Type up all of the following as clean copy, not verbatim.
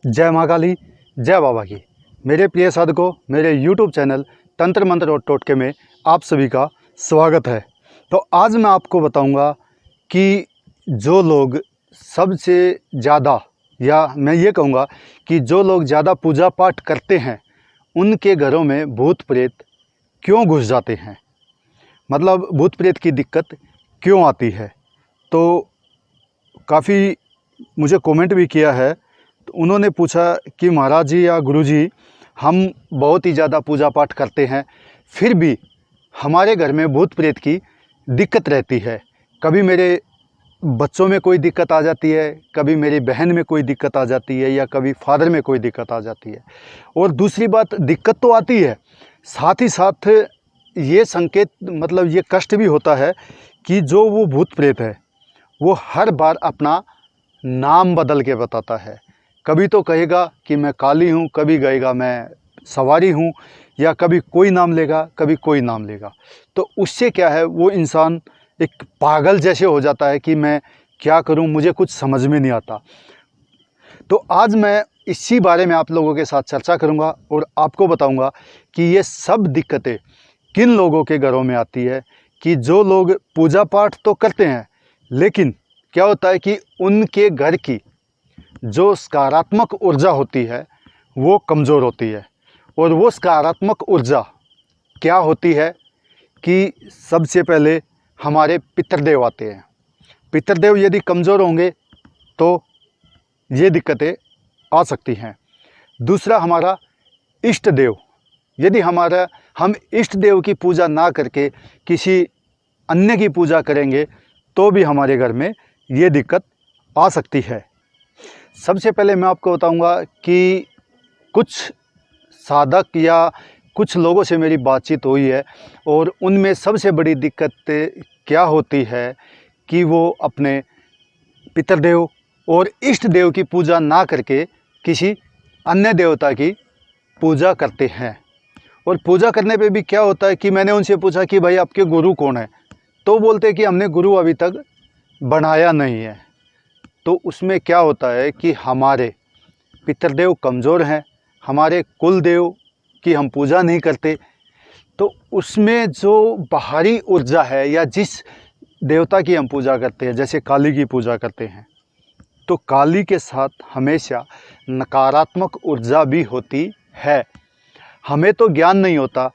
जय माँ काली, जय बाबा की। मेरे प्रिय साधकों, मेरे यूट्यूब चैनल तंत्र मंत्र और टोटके में आप सभी का स्वागत है। तो आज मैं आपको बताऊंगा कि जो लोग सबसे ज़्यादा, या मैं ये कहूँगा कि जो लोग ज़्यादा पूजा पाठ करते हैं उनके घरों में भूत प्रेत क्यों घुस जाते हैं, मतलब भूत प्रेत की दिक्कत क्यों आती है। तो काफ़ी मुझे कमेंट भी किया है, तो उन्होंने पूछा कि महाराज जी या गुरु जी, हम बहुत ही ज़्यादा पूजा पाठ करते हैं, फिर भी हमारे घर में भूत प्रेत की दिक्कत रहती है। कभी मेरे बच्चों में कोई दिक्कत आ जाती है, कभी मेरी बहन में कोई दिक्कत आ जाती है, या कभी फादर में कोई दिक्कत आ जाती है। और दूसरी बात, दिक्कत तो आती है, साथ ही साथ ये संकेत, मतलब ये कष्ट भी होता है कि जो वो भूत प्रेत है वो हर बार अपना नाम बदल के बताता है। कभी तो कहेगा कि मैं काली हूँ, कभी कहेगा मैं सवारी हूँ, या कभी कोई नाम लेगा, कभी कोई नाम लेगा। तो उससे क्या है, वो इंसान एक पागल जैसे हो जाता है कि मैं क्या करूँ, मुझे कुछ समझ में नहीं आता। तो आज मैं इसी बारे में आप लोगों के साथ चर्चा करूँगा और आपको बताऊँगा कि ये सब दिक्कतें किन लोगों के घरों में आती है। कि जो लोग पूजा पाठ तो करते हैं, लेकिन क्या होता है कि उनके घर की जो सकारात्मक ऊर्जा होती है वो कमज़ोर होती है। और वो सकारात्मक ऊर्जा क्या होती है कि सबसे पहले हमारे पितृदेव आते हैं। पितृदेव यदि कमज़ोर होंगे तो ये दिक्कतें आ सकती हैं। दूसरा, हमारा इष्ट देव, यदि हम इष्ट देव की पूजा ना करके किसी अन्य की पूजा करेंगे तो भी हमारे घर में ये दिक्कत आ सकती है। सबसे पहले मैं आपको बताऊंगा कि कुछ साधक या कुछ लोगों से मेरी बातचीत हुई है, और उनमें सबसे बड़ी दिक्कत क्या होती है कि वो अपने पितृदेव और इष्ट देव की पूजा ना करके किसी अन्य देवता की पूजा करते हैं। और पूजा करने पे भी क्या होता है कि मैंने उनसे पूछा कि भाई आपके गुरु कौन है, तो बोलते कि हमने गुरु अभी तक बनाया नहीं है। तो उसमें क्या होता है कि हमारे पितृदेव कमज़ोर हैं, हमारे कुल देव की हम पूजा नहीं करते, तो उसमें जो बाहरी ऊर्जा है, या जिस देवता की हम पूजा करते हैं, जैसे काली की पूजा करते हैं, तो काली के साथ हमेशा नकारात्मक ऊर्जा भी होती है। हमें तो ज्ञान नहीं होता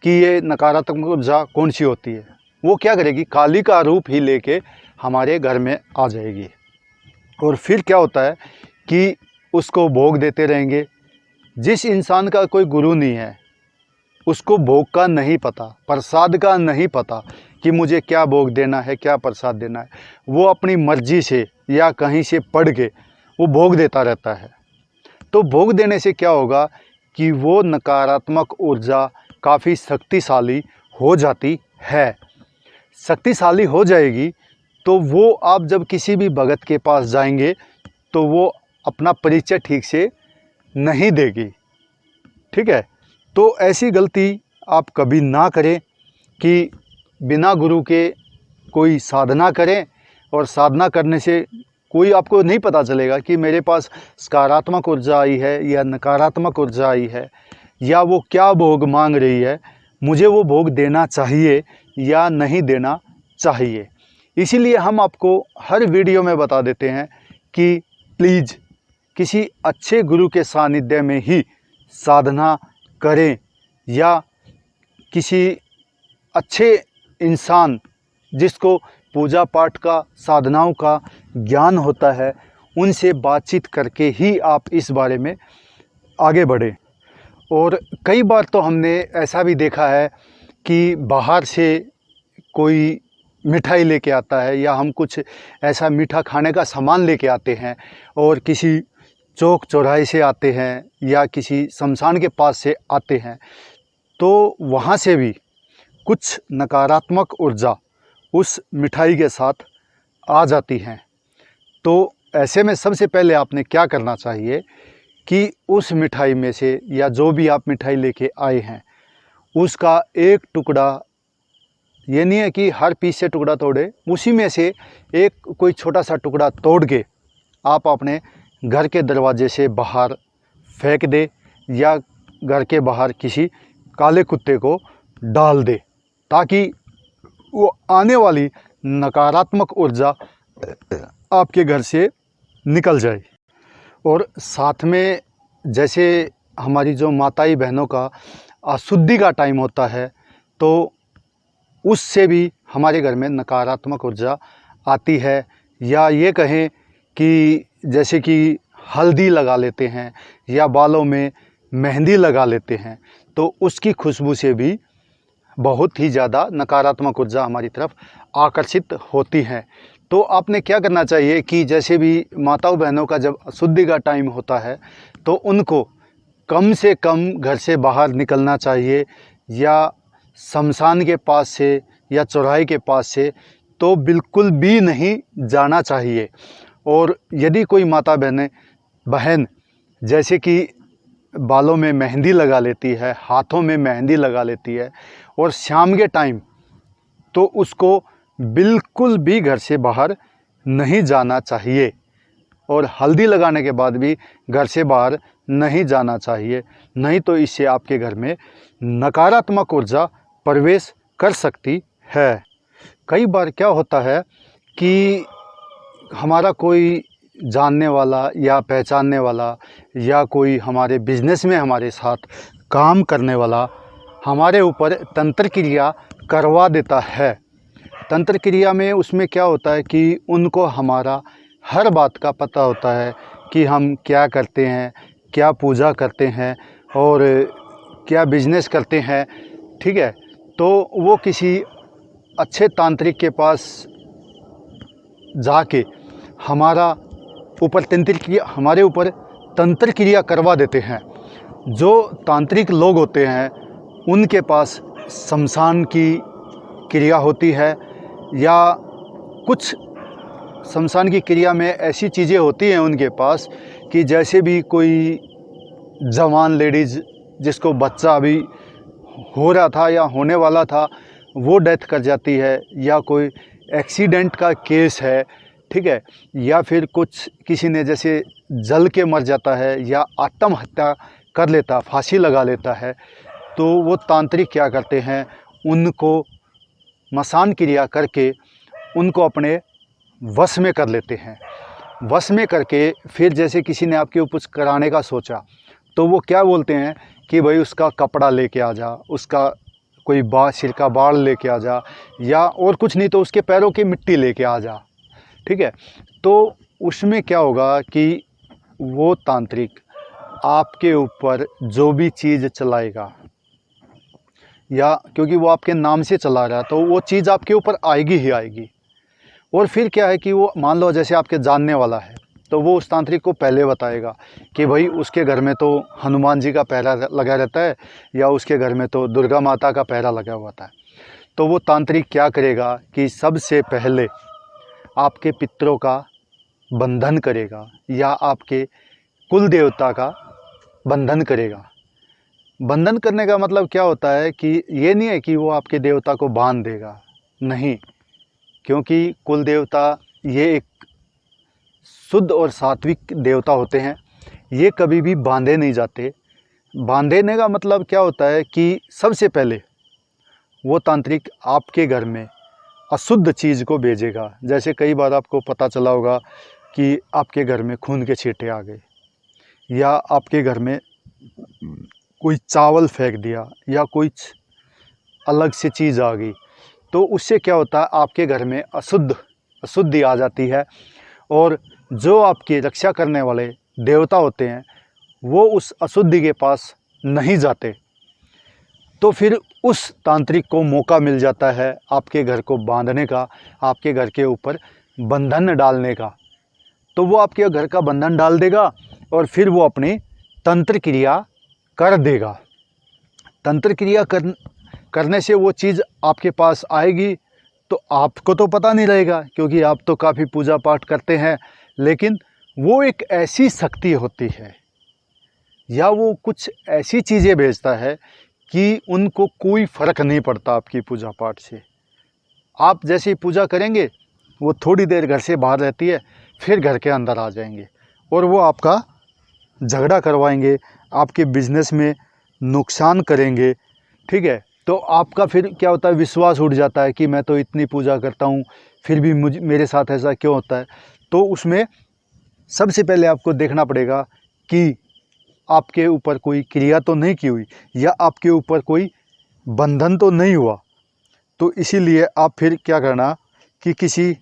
कि ये नकारात्मक ऊर्जा कौन सी होती है। वो क्या करेगी, काली का रूप ही लेके हमारे घर में आ जाएगी। और फिर क्या होता है कि उसको भोग देते रहेंगे। जिस इंसान का कोई गुरु नहीं है उसको भोग का नहीं पता, प्रसाद का नहीं पता कि मुझे क्या भोग देना है, क्या प्रसाद देना है। वो अपनी मर्जी से या कहीं से पढ़ के वो भोग देता रहता है। तो भोग देने से क्या होगा कि वो नकारात्मक ऊर्जा काफ़ी शक्तिशाली हो जाती है। शक्तिशाली हो जाएगी तो वो आप जब किसी भी भगत के पास जाएंगे तो वो अपना परिचय ठीक से नहीं देगी। ठीक है, तो ऐसी गलती आप कभी ना करें कि बिना गुरु के कोई साधना करें, और साधना करने से कोई आपको नहीं पता चलेगा कि मेरे पास सकारात्मक ऊर्जा आई है या नकारात्मक ऊर्जा आई है, या वो क्या भोग मांग रही है, मुझे वो भोग देना चाहिए या नहीं देना चाहिए। इसीलिए हम आपको हर वीडियो में बता देते हैं कि प्लीज़ किसी अच्छे गुरु के सानिध्य में ही साधना करें, या किसी अच्छे इंसान जिसको पूजा पाठ का, साधनाओं का ज्ञान होता है, उनसे बातचीत करके ही आप इस बारे में आगे बढ़ें। और कई बार तो हमने ऐसा भी देखा है कि बाहर से कोई मिठाई लेके आता है, या हम कुछ ऐसा मीठा खाने का सामान लेके आते हैं, और किसी चौक चौराहे से आते हैं या किसी शमशान के पास से आते हैं, तो वहाँ से भी कुछ नकारात्मक ऊर्जा उस मिठाई के साथ आ जाती हैं। तो ऐसे में सबसे पहले आपने क्या करना चाहिए कि उस मिठाई में से, या जो भी आप मिठाई लेके आए हैं, उसका एक टुकड़ा, ये नहीं है कि हर पीस से टुकड़ा तोड़े, उसी में से एक कोई छोटा सा टुकड़ा तोड़ के आप अपने घर के दरवाजे से बाहर फेंक दे या घर के बाहर किसी काले कुत्ते को डाल दे, ताकि वो आने वाली नकारात्मक ऊर्जा आपके घर से निकल जाए। और साथ में जैसे हमारी जो माताई बहनों का अशुद्धि का टाइम होता है, तो उससे भी हमारे घर में नकारात्मक ऊर्जा आती है। या ये कहें कि जैसे कि हल्दी लगा लेते हैं या बालों में मेहंदी लगा लेते हैं, तो उसकी खुशबू से भी बहुत ही ज़्यादा नकारात्मक ऊर्जा हमारी तरफ आकर्षित होती है। तो आपने क्या करना चाहिए कि जैसे भी माताओं बहनों का जब अशुद्धि का टाइम होता है, तो उनको कम से कम घर से बाहर निकलना चाहिए, या शमशान के पास से या चौराहे के पास से तो बिल्कुल भी नहीं जाना चाहिए। और यदि कोई माता बहन जैसे कि बालों में मेहंदी लगा लेती है, हाथों में मेहंदी लगा लेती है, और शाम के टाइम, तो उसको बिल्कुल भी घर से बाहर नहीं जाना चाहिए। और हल्दी लगाने के बाद भी घर से बाहर नहीं जाना चाहिए, नहीं तो इससे आपके घर में नकारात्मक ऊर्जा प्रवेश कर सकती है। कई बार क्या होता है कि हमारा कोई जानने वाला या पहचानने वाला या कोई हमारे बिजनेस में हमारे साथ काम करने वाला हमारे ऊपर तंत्र क्रिया करवा देता है। तंत्र क्रिया में उसमें क्या होता है कि उनको हमारा हर बात का पता होता है कि हम क्या करते हैं, क्या पूजा करते हैं और क्या बिजनेस करते हैं, ठीक है। तो वो किसी अच्छे तांत्रिक के पास जाके हमारे ऊपर तंत्र क्रिया करवा देते हैं। जो तांत्रिक लोग होते हैं उनके पास शमशान की क्रिया होती है, या कुछ शमशान की क्रिया में ऐसी चीज़ें होती हैं उनके पास कि जैसे भी कोई जवान लेडीज़ जिसको बच्चा अभी हो रहा था या होने वाला था, वो डेथ कर जाती है, या कोई एक्सीडेंट का केस है, ठीक है, या फिर कुछ किसी ने जैसे जल के मर जाता है या आत्महत्या कर लेता, फांसी लगा लेता है, तो वो तांत्रिक क्या करते हैं, उनको मसान क्रिया करके उनको अपने वश में कर लेते हैं। वश में करके फिर जैसे किसी ने आपके ऊपर कुछ कराने का सोचा, तो वो क्या बोलते हैं कि भाई उसका कपड़ा लेके आ जा, उसका कोई सिर का बाल लेके आ जा, या और कुछ नहीं तो उसके पैरों की मिट्टी लेके आ जा, ठीक है। तो उसमें क्या होगा कि वो तांत्रिक आपके ऊपर जो भी चीज़ चलाएगा, या क्योंकि वो आपके नाम से चला रहा है, तो वो चीज़ आपके ऊपर आएगी ही आएगी। और फिर क्या है कि वो मान लो जैसे आपके जानने वाला है, तो वो उस तांत्रिक को पहले बताएगा कि भाई उसके घर में तो हनुमान जी का पहरा लगा रहता है, या उसके घर में तो दुर्गा माता का पहरा लगा हुआ था। तो वो तांत्रिक क्या करेगा कि सबसे पहले आपके पितरों का बंधन करेगा, या आपके कुल देवता का बंधन करेगा। बंधन करने का मतलब क्या होता है कि ये नहीं है कि वो आपके देवता को बांध देगा, नहीं, क्योंकि कुल देवता ये एक शुद्ध और सात्विक देवता होते हैं, ये कभी भी बांधे नहीं जाते। बांधने का मतलब क्या होता है कि सबसे पहले वो तांत्रिक आपके घर में अशुद्ध चीज़ को भेजेगा। जैसे कई बार आपको पता चला होगा कि आपके घर में खून के छींटे आ गए, या आपके घर में कोई चावल फेंक दिया, या कोई अलग से चीज़ आ गई, तो उससे क्या होता है आपके घर में अशुद्धि आ जाती है। और जो आपकी रक्षा करने वाले देवता होते हैं वो उस अशुद्धि के पास नहीं जाते, तो फिर उस तांत्रिक को मौका मिल जाता है आपके घर को बांधने का, आपके घर के ऊपर बंधन डालने का। तो वो आपके घर का बंधन डाल देगा और फिर वो अपनी तंत्र क्रिया कर देगा। तंत्र क्रिया करने से वो चीज़ आपके पास आएगी, तो आपको तो पता नहीं रहेगा क्योंकि आप तो काफ़ी पूजा पाठ करते हैं, लेकिन वो एक ऐसी शक्ति होती है या वो कुछ ऐसी चीज़ें भेजता है कि उनको कोई फ़र्क नहीं पड़ता आपकी पूजा पाठ से। आप जैसे ही पूजा करेंगे वो थोड़ी देर घर से बाहर रहती है, फिर घर के अंदर आ जाएंगे और वो आपका झगड़ा करवाएंगे, आपके बिजनेस में नुकसान करेंगे, ठीक है। तो आपका फिर क्या होता है, विश्वास उठ जाता है कि मैं तो इतनी पूजा करता हूँ फिर भी मेरे साथ ऐसा क्यों होता है। तो उसमें सबसे पहले आपको देखना पड़ेगा कि आपके ऊपर कोई क्रिया तो नहीं की हुई या आपके ऊपर कोई बंधन तो नहीं हुआ। तो इसीलिए आप फिर क्या करना कि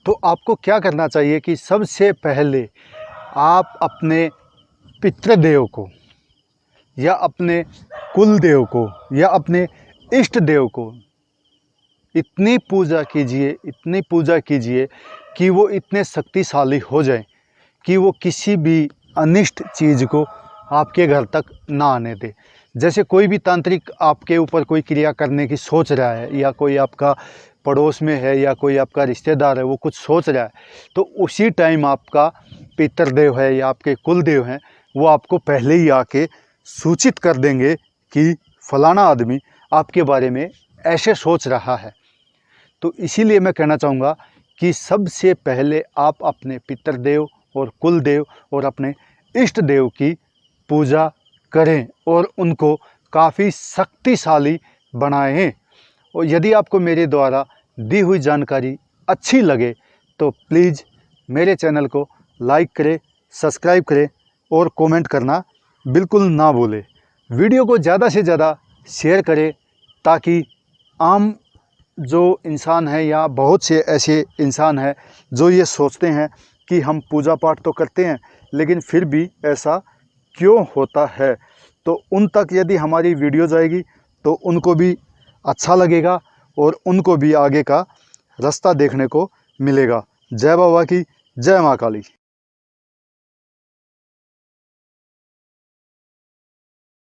तो आपको क्या करना चाहिए कि सबसे पहले आप अपने पितृदेव को या अपने कुल देव को या अपने इष्ट देव को इतनी पूजा कीजिए कि वो इतने शक्तिशाली हो जाएं कि वो किसी भी अनिष्ट चीज़ को आपके घर तक ना आने दे। जैसे कोई भी तांत्रिक आपके ऊपर कोई क्रिया करने की सोच रहा है या कोई आपका पड़ोस में है या कोई आपका रिश्तेदार है वो कुछ सोच रहा है, तो उसी टाइम आपका पितृदेव है या आपके कुल देव हैं वो आपको पहले ही आके सूचित कर देंगे कि फलाना आदमी आपके बारे में ऐसे सोच रहा है। तो इसीलिए मैं कहना चाहूँगा कि सबसे पहले आप अपने पितृदेव और कुल देव और अपने इष्ट देव की पूजा करें और उनको काफ़ी शक्तिशाली बनाएं। और यदि आपको मेरे द्वारा दी हुई जानकारी अच्छी लगे तो प्लीज़ मेरे चैनल को लाइक करें, सब्सक्राइब करें और कमेंट करना बिल्कुल ना भूलें। वीडियो को ज़्यादा से ज़्यादा शेयर करें ताकि आम जो इंसान है या बहुत से ऐसे इंसान हैं जो ये सोचते हैं कि हम पूजा पाठ तो करते हैं लेकिन फिर भी ऐसा क्यों होता है, तो उन तक यदि हमारी वीडियो जाएगी तो उनको भी अच्छा लगेगा और उनको भी आगे का रास्ता देखने को मिलेगा। जय बाबा की, जय माँ काली।